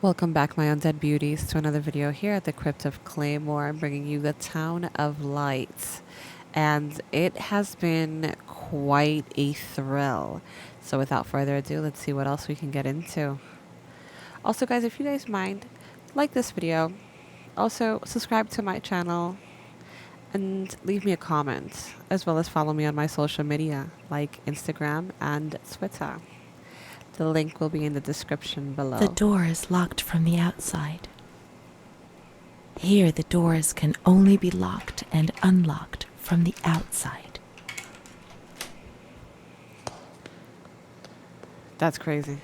Welcome back, my undead beauties, to another video here at the Crypt of Claymore. I'm bringing you the Town of Light, and it has been quite a thrill. So without further ado, let's see what else we can get into. Also, guys, if you guys mind, like this video, also subscribe to my channel, and leave me a comment, as well as follow me on my social media, like Instagram and Twitter. The link will be in the description below. The door is locked from the outside. Here, the doors can only be locked and unlocked from the outside. That's crazy.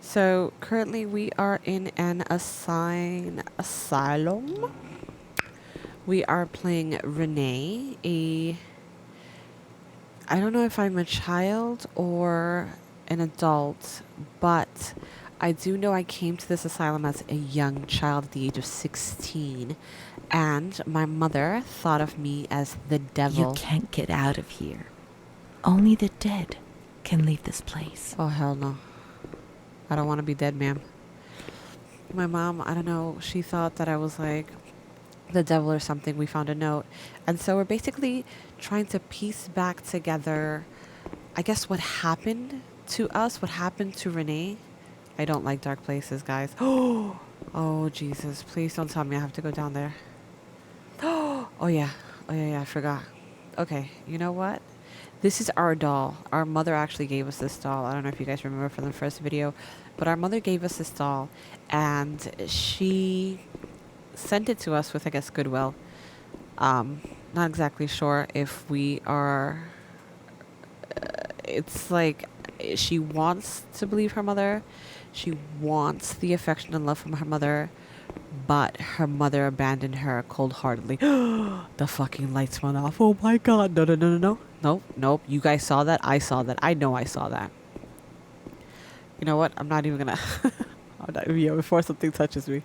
So currently we are in an asylum. We are playing Renee, I don't know if I'm a child or an adult, but I do know I came to this asylum as a young child at the age of 16, and my mother thought of me as the devil. You can't get out of here. Only the dead can leave this place. Oh, hell no. I don't want to be dead, ma'am. My mom, I don't know, she thought that I was like the devil or something. We found a note, and so we're basically trying to piece back together, I guess, what happened to us, what happened to Renee. I don't like dark places, guys. Oh Jesus, please don't tell me I have to go down there. Oh yeah, I forgot. Okay, you know what, this is our doll. Our mother actually gave us this doll. I don't know if you guys remember from the first video, but our mother gave us this doll, and she sent it to us with, I guess, goodwill. Not exactly sure if we are, it's like she wants to believe her mother. She wants the affection and love from her mother, but her mother abandoned her cold-heartedly. The fucking lights went off. Oh my god. No. Nope. You guys saw that? I saw that. I know I saw that. You know what? I'm not even gonna I'm not even before something touches me.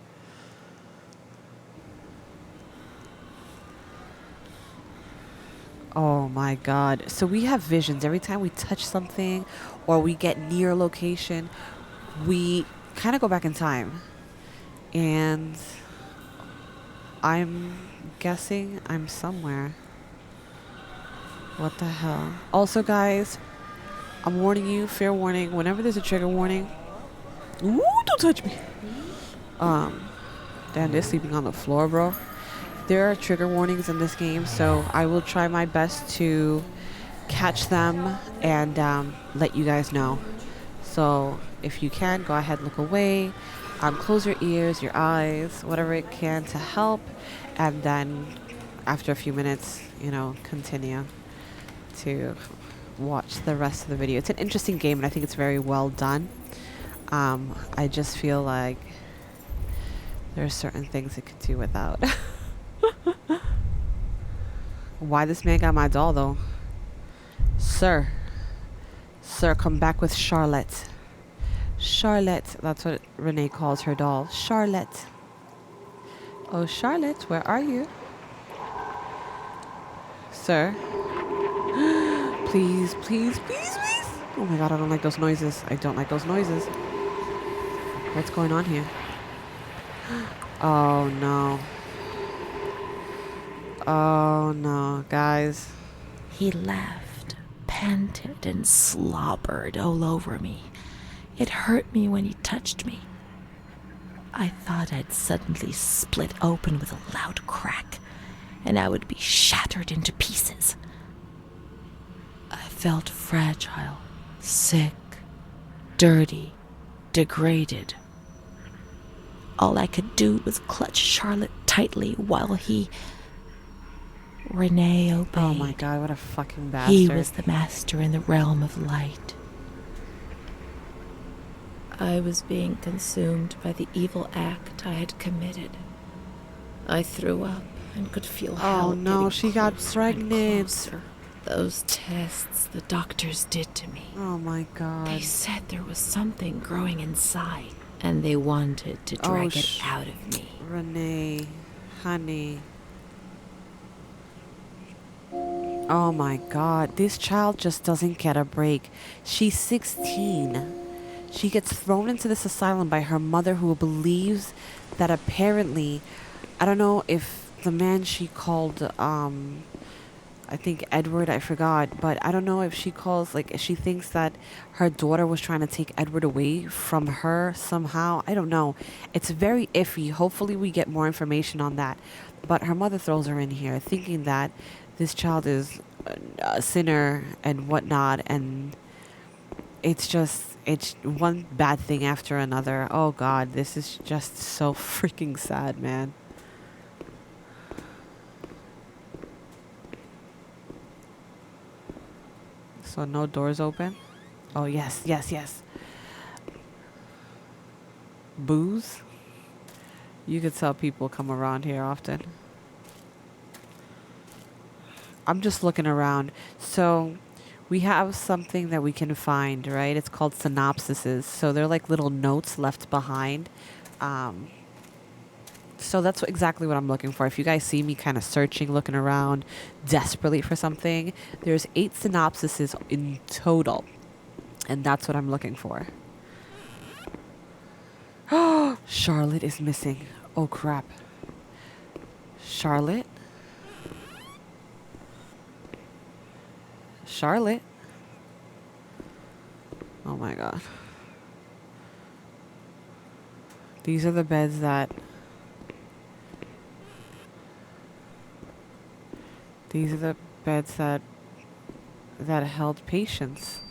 Oh my god. So we have visions. Every time we touch something or we get near a location, we kind of go back in time. And I'm guessing I'm somewhere. What the hell? Also, guys, I'm warning you, fair warning, whenever there's a trigger warning. Ooh, don't touch me. Damn, they're sleeping on the floor, bro. There are trigger warnings in this game, so I will try my best to catch them and let you guys know. So if you can, go ahead, look away, close your ears, your eyes, whatever it can to help, and then after a few minutes, you know, continue to watch the rest of the video. It's an interesting game, and I think it's very well done. I just feel like there are certain things it could do without. Why this man got my doll, though? Sir, come back with Charlotte. Charlotte, that's what Renee calls her doll. Charlotte. Oh, Charlotte, where are you? Sir. Please. Oh my god, I don't like those noises. What's going on here? Oh no. Oh no, guys. He laughed, panted, and slobbered all over me. It hurt me when he touched me. I thought I'd suddenly split open with a loud crack, and I would be shattered into pieces. I felt fragile, sick, dirty, degraded. All I could do was clutch Charlotte tightly while Renee obeyed. Oh my god, what a fucking bastard. He was the master in the realm of light. I was being consumed by the evil act I had committed. I threw up and could feel hell. Oh no, she got pregnant. Closer. Those tests the doctors did to me. Oh my They God. said there was something growing inside, and they wanted to drag it out of me. Renee, honey. Oh my God. This child just doesn't get a break. She's 16. She gets thrown into this asylum by her mother, who believes that apparently, I don't know if the man she called, I think Edward, I forgot, but I don't know if she calls, like, she thinks that her daughter was trying to take Edward away from her somehow. I don't know. It's very iffy. Hopefully we get more information on that. But her mother throws her in here thinking that this child is a sinner and whatnot, and it's one bad thing after another. Oh God, this is just so freaking sad, man. So no doors open? Oh yes, yes, yes. Booze? You could tell people come around here often. I'm just looking around. So we have something that we can find, right? It's called synopsises. So they're like little notes left behind. So that's exactly what I'm looking for. If you guys see me kind of searching, looking around desperately for something, there's 8 synopsises in total. And that's what I'm looking for. Charlotte is missing. Oh crap. Charlotte? Charlotte? Oh my God. These are the beds that... These are the beds that held patients.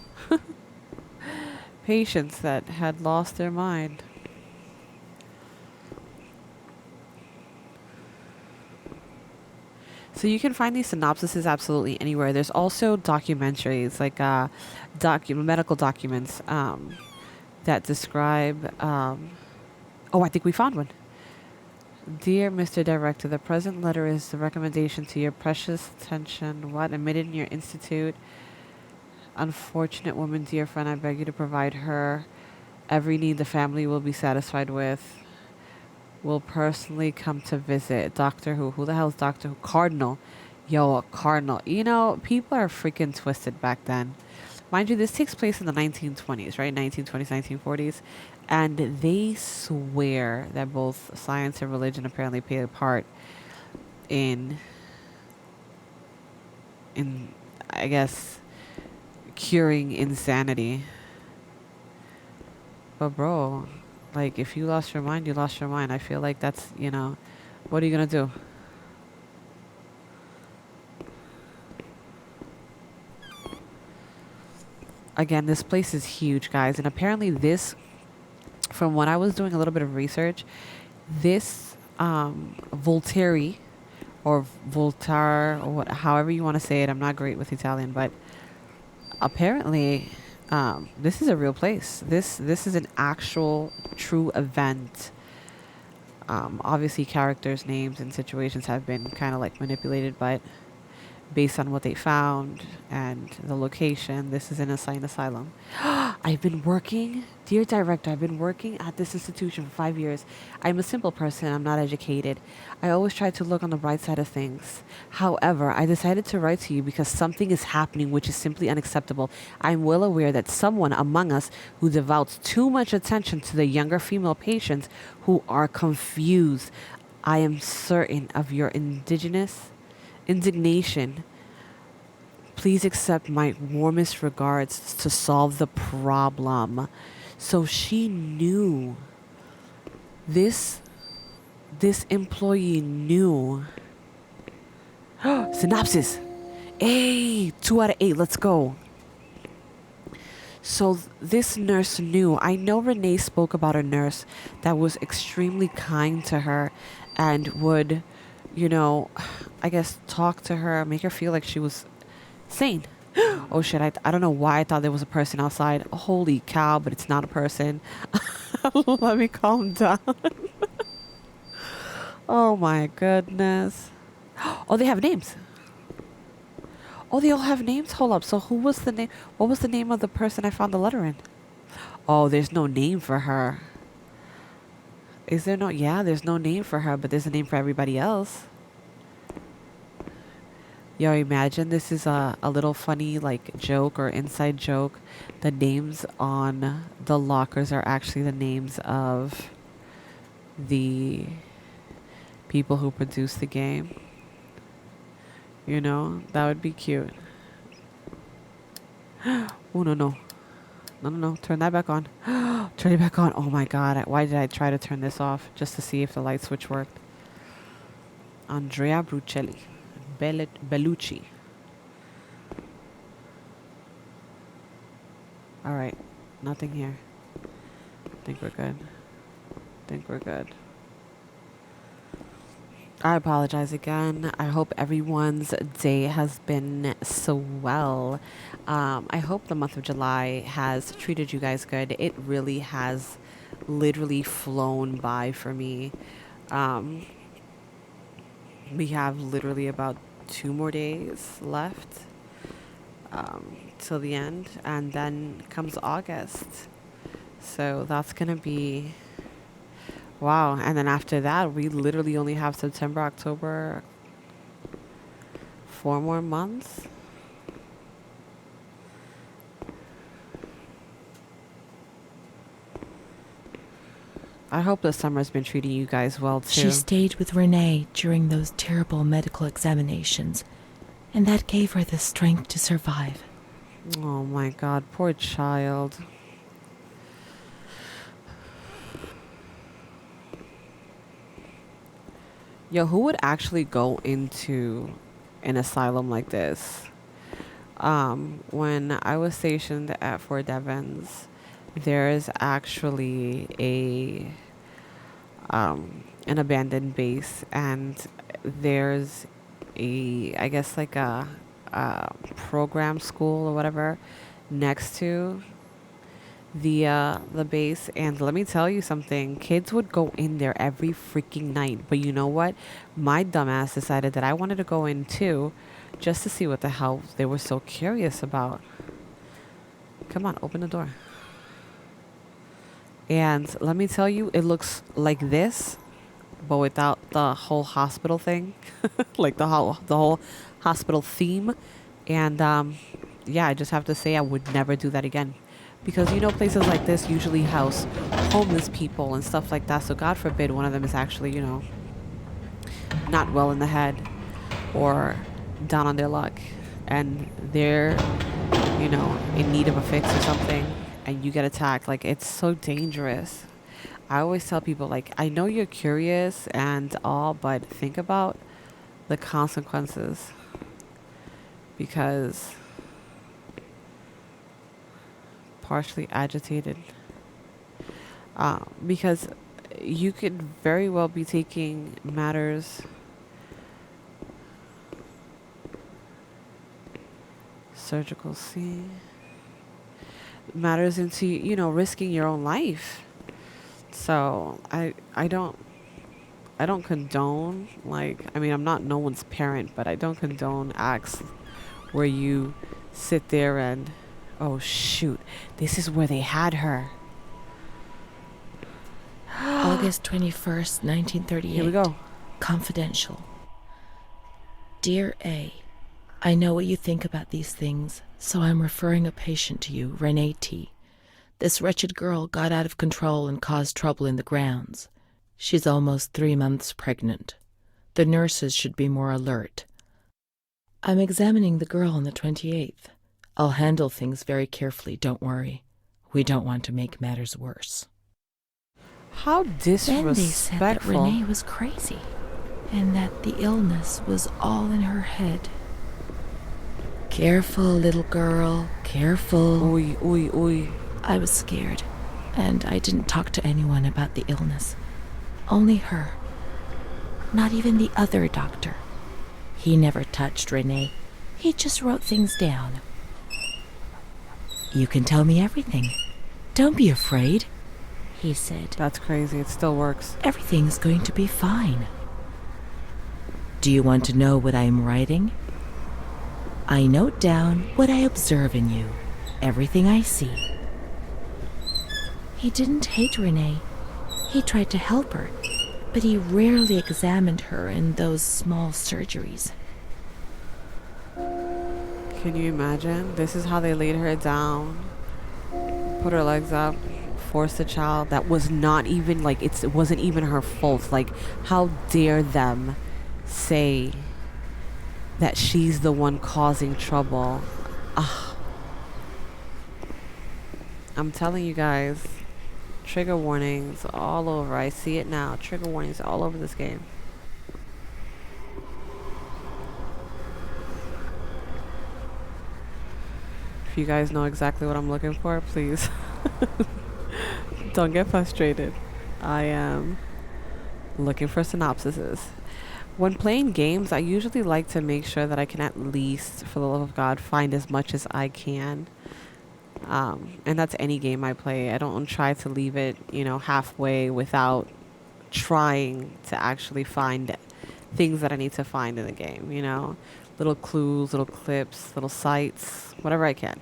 Patients that had lost their mind. So you can find these synopsises absolutely anywhere. There's also documentaries, like medical documents that describe... oh, I think we found one. Dear Mr. Director, the present letter is a recommendation to your precious attention. What? Admitted in your institute. Unfortunate woman, dear friend, I beg you to provide her every need the family will be satisfied with. Will personally come to visit. Doctor Who. Who the hell is Doctor Who? Cardinal. Yo, a cardinal. You know, people are freaking twisted back then. Mind you, this takes place in the 1920s, right? 1920s, 1940s. And they swear that both science and religion apparently play a part in I guess, curing insanity. But bro, like, if you lost your mind, you lost your mind. I feel like that's, what are you gonna do? Again, this place is huge, guys. And apparently this, from when I was doing a little bit of research, this Voltaire, or Voltaire, or however you want to say it. I'm not great with Italian, but apparently this is a real place. This is an actual true event. Obviously characters, names, and situations have been kind of like manipulated, but based on what they found and the location, this is an insane asylum. Dear director, I've been working at this institution for 5 years. I'm a simple person. I'm not educated. I always try to look on the bright side of things. However, I decided to write to you because something is happening which is simply unacceptable. I'm well aware that someone among us who devotes too much attention to the younger female patients who are confused. I am certain of your indignation. Please accept my warmest regards to solve the problem. So she knew. This employee knew. Synopsis. Hey, 2 out of 8. Let's go. So this nurse knew. I know Renee spoke about a nurse that was extremely kind to her and would, I guess talk to her, make her feel like she was sane. Oh shit, I don't know why I thought there was a person outside. Holy cow, but it's not a person. Let me calm down. Oh my goodness. Oh, they have names. Oh, they all have names. Hold up. So who was the name? What was the name of the person I found the letter in? Oh, there's no name for her. Is there no? Yeah, there's no name for her, but there's a name for everybody else. Yo, imagine this is a little funny like joke or inside joke. The names on the lockers are actually the names of the people who produced the game. You know, that would be cute. Oh, no, no. No, no, no. Turn that back on. Turn it back on. Oh, my God. Why did I try to turn this off? Just to see if the light switch worked. Andrea Brucelli. Bellucci. All right. Nothing here. Think we're good. Think we're good. I apologize again. I hope everyone's day has been so well. I hope the month of July has treated you guys good. It really has literally flown by for me. We have literally about 2 more days left till the end, and then comes August. So that's going to be wow. And then after that, we literally only have September, October, 4 more months. I hope the summer's been treating you guys well, too. She stayed with Renee during those terrible medical examinations, and that gave her the strength to survive. Oh, my God. Poor child. Yo, who would actually go into an asylum like this? When I was stationed at Fort Devens, there is actually an abandoned base, and there's I guess like a program school or whatever next to the base. And let me tell you something, kids would go in there every freaking night. But you know what, my dumbass decided that I wanted to go in too, just to see what the hell they were so curious about. Come on, open the door. And let me tell you, it looks like this, but without the whole hospital thing. Like the whole hospital theme. And yeah, I just have to say I would never do that again. Because, you know, places like this usually house homeless people and stuff like that. So God forbid one of them is actually, you know, not well in the head or down on their luck. And they're, you know, in need of a fix or something. And you get attacked. Like, it's so dangerous. I always tell people, like, I know you're curious and all, but think about the consequences. Because... partially agitated, because you could very well be taking matters surgical scene matters into, you know, risking your own life. So I don't condone, like, I mean, I'm not no one's parent, but I don't condone acts where you sit there and, oh, shoot. This is where they had her. August 21st, 1938. Here we go. Confidential. Dear A, I know what you think about these things, so I'm referring a patient to you, Renee T. This wretched girl got out of control and caused trouble in the grounds. She's almost 3 months pregnant. The nurses should be more alert. I'm examining the girl on the 28th. I'll handle things very carefully, don't worry. We don't want to make matters worse. How disrespectful. Then they said that Renee was crazy, and that the illness was all in her head. Careful, little girl, careful. Oy, oy, oy. I was scared, and I didn't talk to anyone about the illness. Only her. Not even the other doctor. He never touched Renee. He just wrote things down. You can tell me everything. Don't be afraid, he said. That's crazy. It still works. Everything's going to be fine. Do you want to know what I'm writing? I note down what I observe in you, everything I see. He didn't hate Renee. He tried to help her, but he rarely examined her in those small surgeries. Can you imagine? This is how they laid her down, put her legs up, forced the child. That was not even like it wasn't even her fault. Like, how dare them say that she's the one causing trouble? Ah, I'm telling you guys, trigger warnings all over. I see it now. Trigger warnings all over this game. If you guys know exactly what I'm looking for, please don't get frustrated. I am looking for synopsises. When playing games, I usually like to make sure that I can at least, for the love of God, find as much as I can. And that's any game I play. I don't try to leave it, halfway without trying to actually find things that I need to find in the game, little clues, little clips, little sites, whatever I can.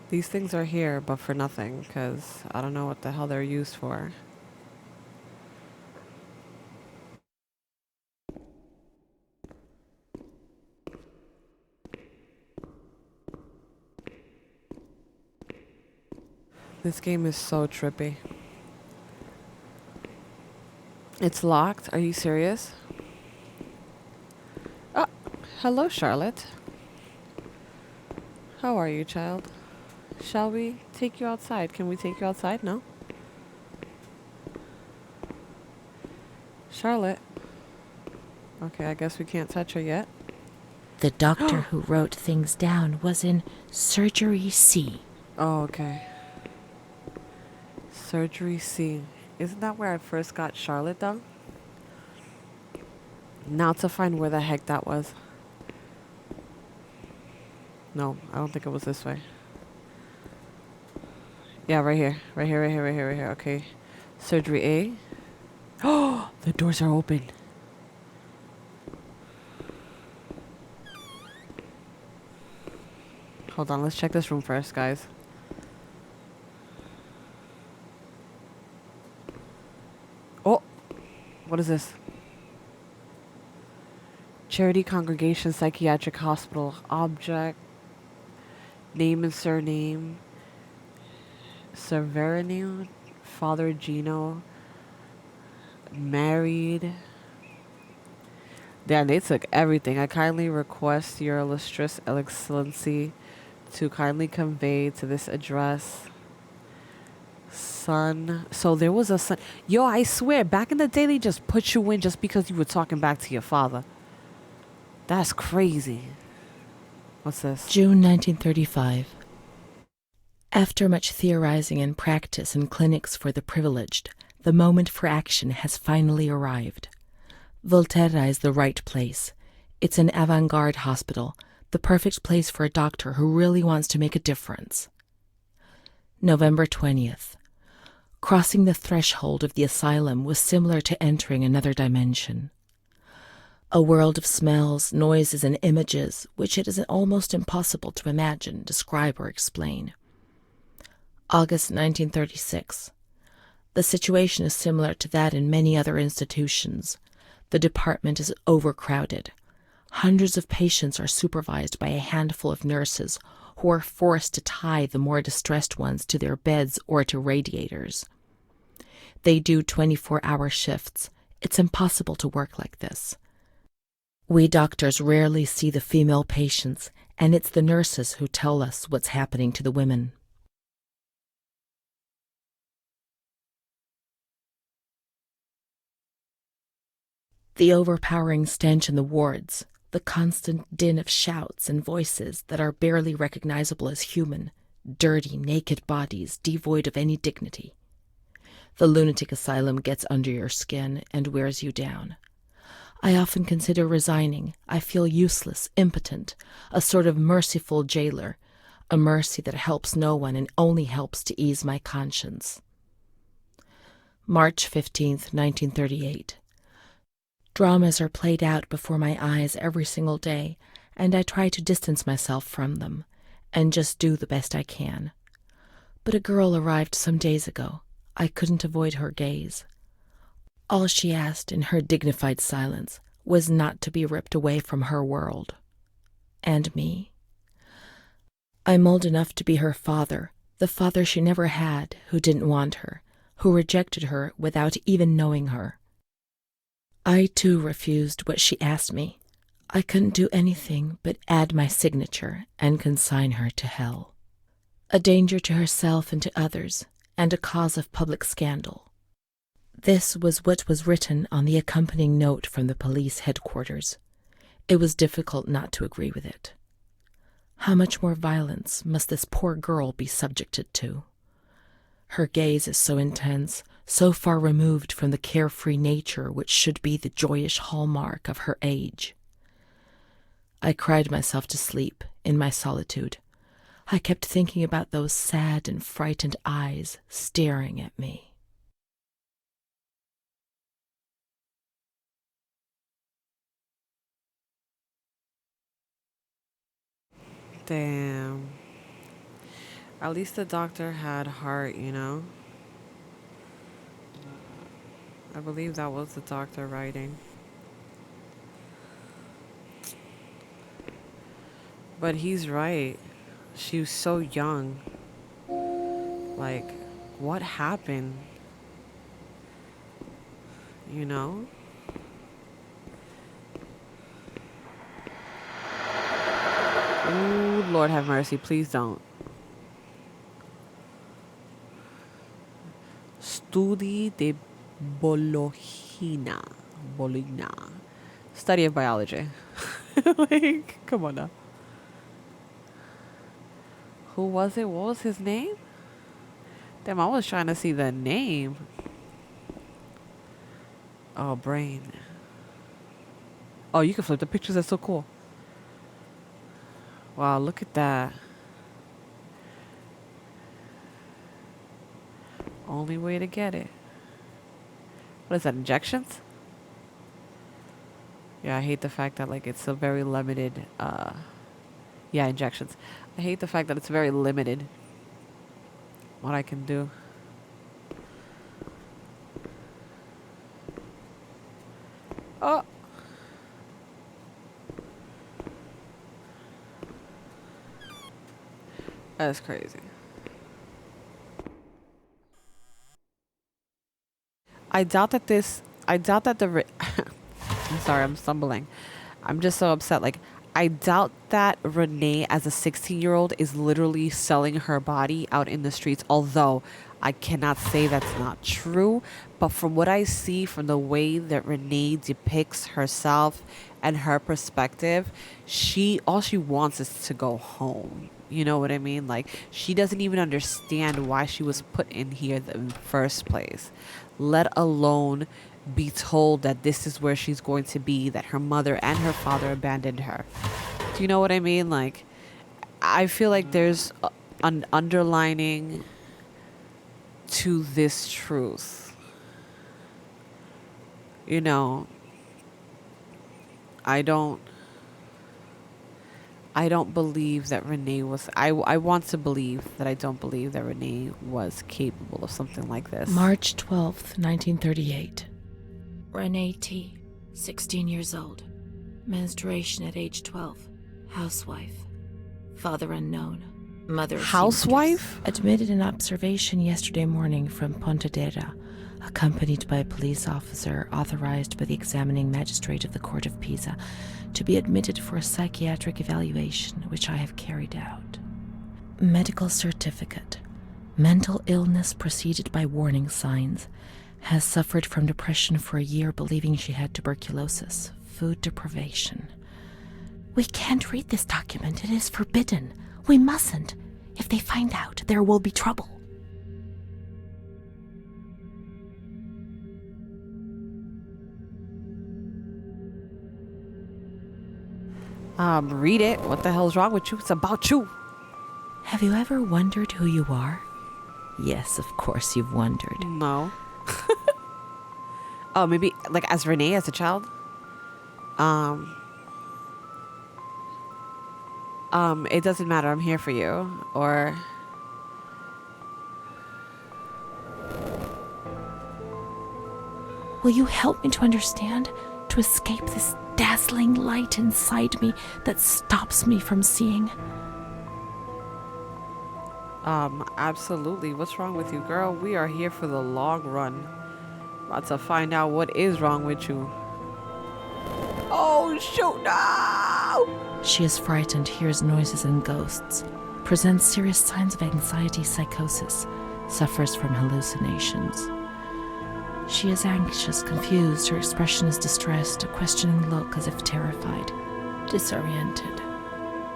These things are here, but for nothing, because I don't know what the hell they're used for. This game is so trippy. It's locked? Are you serious? Oh, hello, Charlotte. How are you, child? Shall we take you outside? Can we take you outside? No? Charlotte. Okay, I guess we can't touch her yet. The doctor who wrote things down was in Surgery C. Oh, okay. Surgery C. Isn't that where I first got Charlotte, though? Now to find where the heck that was. No, I don't think it was this way. Yeah, right here. Right here, right here, right here, right here. Okay. Surgery A. Oh, the doors are open. Hold on, let's check this room first, guys. Oh, what is this? Charity Congregation Psychiatric Hospital. Object. Name and surname. Severino. Father Gino. Married. Damn, they took everything. I kindly request your illustrious excellency to kindly convey to this address. Son. So there was a son. Yo, I swear, back in the day, they just put you in just because you were talking back to your father. That's crazy. What's this? June 1935. After much theorizing and practice in clinics for the privileged, the moment for action has finally arrived. Volterra is the right place. It's an avant-garde hospital, the perfect place for a doctor who really wants to make a difference. November 20th. Crossing the threshold of the asylum was similar to entering another dimension. A world of smells, noises, and images which it is almost impossible to imagine, describe, or explain. August 1936. The situation is similar to that in many other institutions. The department is overcrowded. Hundreds of patients are supervised by a handful of nurses who are forced to tie the more distressed ones to their beds or to radiators. They do 24-hour shifts. It's impossible to work like this. We doctors rarely see the female patients, and it's the nurses who tell us what's happening to the women. The overpowering stench in the wards, the constant din of shouts and voices that are barely recognizable as human, dirty, naked bodies devoid of any dignity. The lunatic asylum gets under your skin and wears you down. I often consider resigning. I feel useless, impotent, a sort of merciful jailer, a mercy that helps no one and only helps to ease my conscience. March 15th, 1938. Dramas are played out before my eyes every single day, and I try to distance myself from them and just do the best I can. But a girl arrived some days ago. I couldn't avoid her gaze. All she asked in her dignified silence was not to be ripped away from her world. And me. I'm old enough to be her father, the father she never had, who didn't want her, who rejected her without even knowing her. I, too, refused what she asked me. I couldn't do anything but add my signature and consign her to hell. A danger to herself and to others, and a cause of public scandal. This was what was written on the accompanying note from the police headquarters. It was difficult not to agree with it. How much more violence must this poor girl be subjected to? Her gaze is so intense, so far removed from the carefree nature which should be the joyous hallmark of her age. I cried myself to sleep in my solitude. I kept thinking about those sad and frightened eyes staring at me. Damn. At least the doctor had heart, you know? I believe that was the doctor writing. But he's right. She was so young. Like, what happened? You know? Ooh, Lord have mercy. Please don't. Studi de Bologna. Bologna. Study of biology. Like, come on now. Who was it? What was his name? Damn, I was trying to see the name. Oh, brain. Oh, you can flip the pictures. That's so cool. Wow, look at that. Only way to get it. What is that, injections? Yeah, I hate the fact that, like, it's a very limited, yeah, injections. I hate the fact that it's very limited what I can do. Oh! That's crazy. I doubt that the I'm sorry, I'm stumbling. I'm just so upset. Like, I doubt that Renee, as a 16-year-old, is literally selling her body out in the streets, although I cannot say that's not true. But from what I see, from the way that Renee depicts herself and her perspective, all she wants is to go home. You know what I mean? Like, she doesn't even understand why she was put in here in the first place, let alone be told that this is where she's going to be, that her mother and her father abandoned her. Do you know what I mean? Like, I feel like there's an underlining to this truth. You know, I don't believe that Renee was... I want to believe that I don't believe that Renee was capable of something like this. March 12th, 1938. Renee T., 16 years old. Menstruation at age 12. Housewife. Father unknown. Mother housewife? Admitted in observation yesterday morning from Pontedera, accompanied by a police officer authorized by the examining magistrate of the Court of Pisa to be admitted for a psychiatric evaluation, which I have carried out. Medical certificate. Mental illness preceded by warning signs. Has suffered from depression for a year, believing she had tuberculosis. Food deprivation. We can't read this document. It is forbidden. We mustn't. If they find out, there will be trouble. Read it. What the hell's wrong with you? It's about you. Have you ever wondered who you are? Yes, of course you've wondered. No. Oh, maybe like as Renee as a child? It doesn't matter. I'm here for you. Or Will you help me to understand, to escape this dazzling light inside me that stops me from seeing? absolutely. What's wrong with you, girl? We are here for the long run. About to find out what is wrong with you. Oh, shoot, no! She is frightened, hears noises and ghosts, presents serious signs of anxiety psychosis, suffers from hallucinations. She is anxious, confused, her expression is distressed, a questioning look as if terrified, disoriented.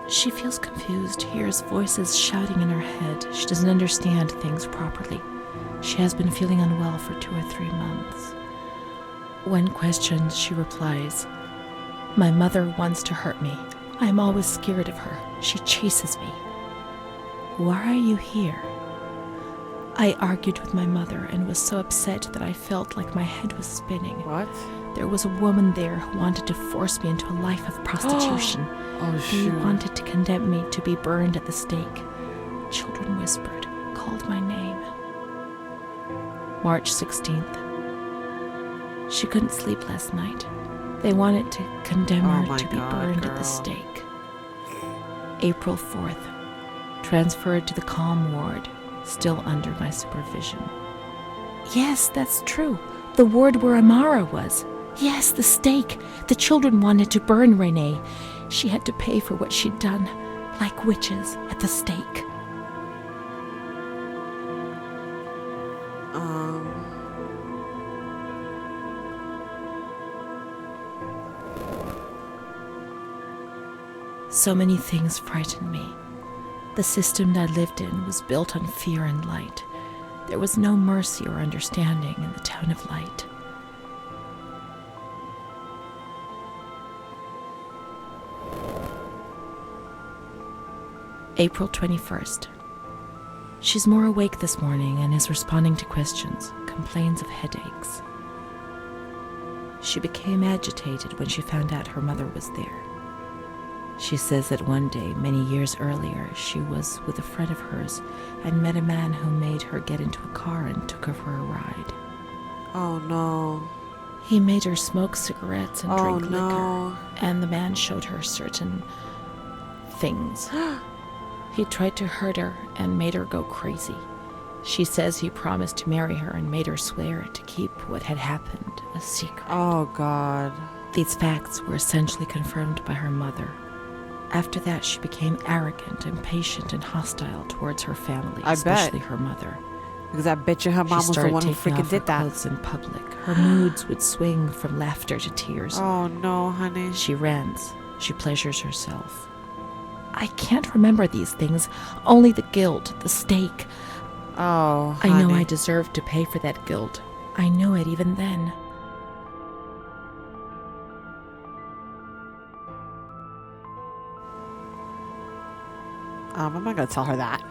She feels confused, hears voices shouting in her head. She doesn't understand things properly. She has been feeling unwell for 2 or 3 months. When questioned, she replies, "My mother wants to hurt me. I am always scared of her. She chases me." "Why are you here?" "I argued with my mother and was so upset that I felt like my head was spinning. What? There was a woman there who wanted to force me into a life of prostitution. Oh, They shoot. wanted to condemn me to be burned at the stake. Children whispered, called my name." March 16th. She couldn't sleep last night. They wanted to condemn Oh her my to be God, burned at girl. the stake. April 4th. Transferred to the calm ward, still under my supervision. "Yes, that's true. The ward where Amara was. Yes, the stake. The children wanted to burn Renee. She had to pay for what she'd done, like witches at the stake." So many things frightened me. The system I lived in was built on fear and light. There was no mercy or understanding in the town of light. April 21st. She's more awake this morning and is responding to questions, complains of headaches. She became agitated when she found out her mother was there. She says that one day, many years earlier, she was with a friend of hers and met a man who made her get into a car and took her for a ride. Oh, no. He made her smoke cigarettes and Oh, drink no. liquor, and the man showed her certain things. He tried to hurt her and made her go crazy. She says he promised to marry her and made her swear to keep what had happened a secret. Oh, God. These facts were essentially confirmed by her mother. After that, she became arrogant, impatient, and hostile towards her family, I bet. especially her mother. Because I bet you her mom She was the started one who taking freaking off her did that. clothes in public. Her moods would swing from laughter to tears. Oh, no, honey. She rants. She pleasures herself. "I can't remember these things. Only the guilt, the stake. Oh, I honey. know I deserved to pay for that guilt. I knew it even then." I'm not going to tell her that.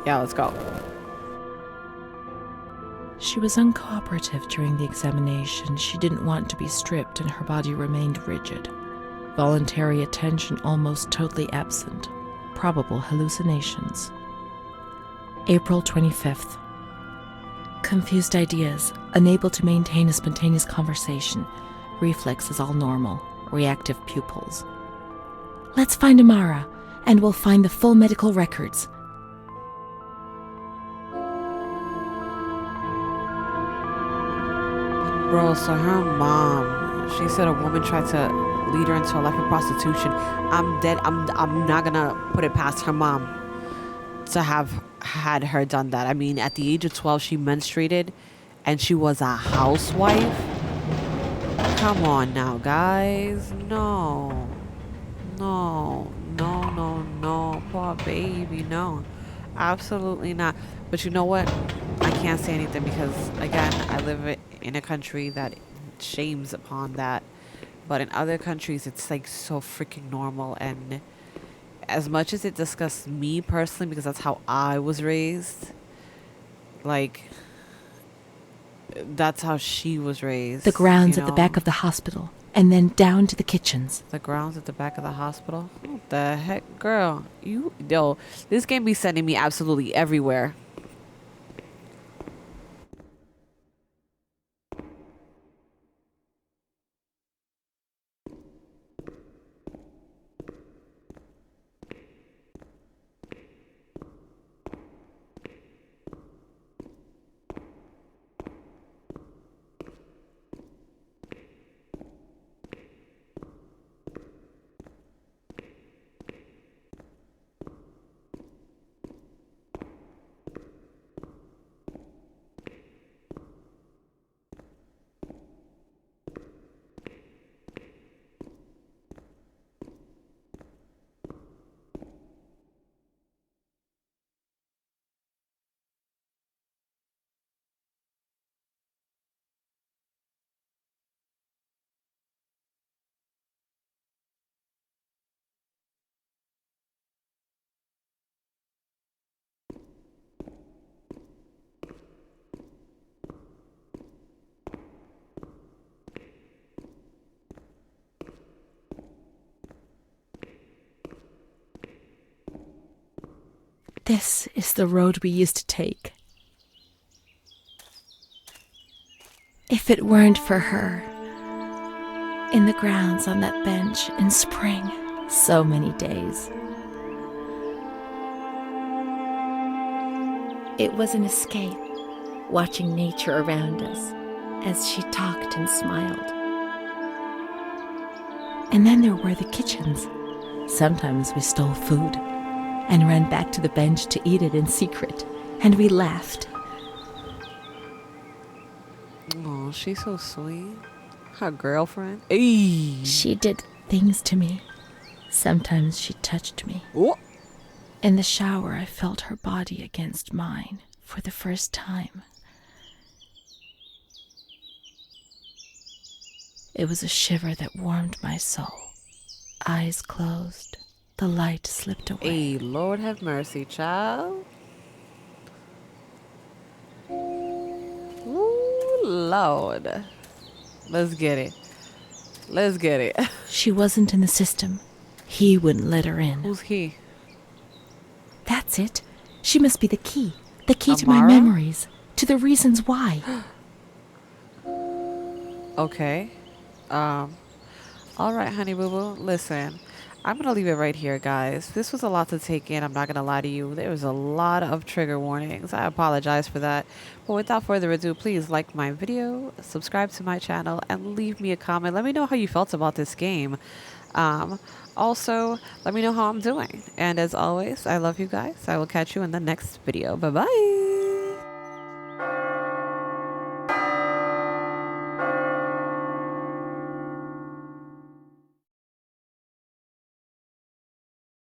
Yeah, let's go. She was uncooperative during the examination. She didn't want to be stripped and her body remained rigid. Voluntary attention almost totally absent. Probable hallucinations. April 25th. Confused ideas, unable to maintain a spontaneous conversation. Reflexes all normal. Reactive pupils. "Let's find Amara, and we'll find the full medical records." Bro, so her mom, she said a woman tried to lead her into a life of prostitution. I'm dead. I'm not gonna put it past her mom to have had her done that. I mean, at the age of 12, she menstruated and she was a housewife. Come on now, guys. No. No, no, no, no. Poor baby, no. Absolutely not. But you know what? I can't say anything because, again, I live in a country that shames upon that. But in other countries, it's like so freaking normal. And as much as it disgusts me personally, because that's how I was raised, like, that's how she was The raised, you grounds at the back know? of the hospital, and then down to the kitchens. The grounds at the back of the hospital? What the heck, girl? Yo, this game be sending me absolutely everywhere. This is the road we used to take. If it weren't for her, in the grounds on that bench in spring, so many days. It was an escape, watching nature around us as she talked and smiled. And then there were the kitchens. Sometimes we stole food and ran back to the bench to eat it in secret, and we laughed. Oh, she's so sweet. Her girlfriend. Hey. She did things to me. Sometimes she touched me. Oh. In the shower, I felt her body against mine for the first time. It was a shiver that warmed my soul. Eyes closed, the light slipped away. Hey, Lord have mercy, child. Ooh, Lord. Let's get it. Let's get it. She wasn't in the system. He wouldn't let her in. Who's he? That's it. She must be the key. The key to my Amara? memories. To the reasons why. Okay. All right, honey boo boo. Listen, I'm gonna leave it right here, guys. This was a lot to take in. I'm not gonna lie to you. There was a lot of trigger warnings. I apologize for that. But without further ado, please like my video, subscribe to my channel, and leave me a comment. Let me know how you felt about this game. Also, let me know how I'm doing. And as always, I love you guys. I will catch you in the next video. Bye bye.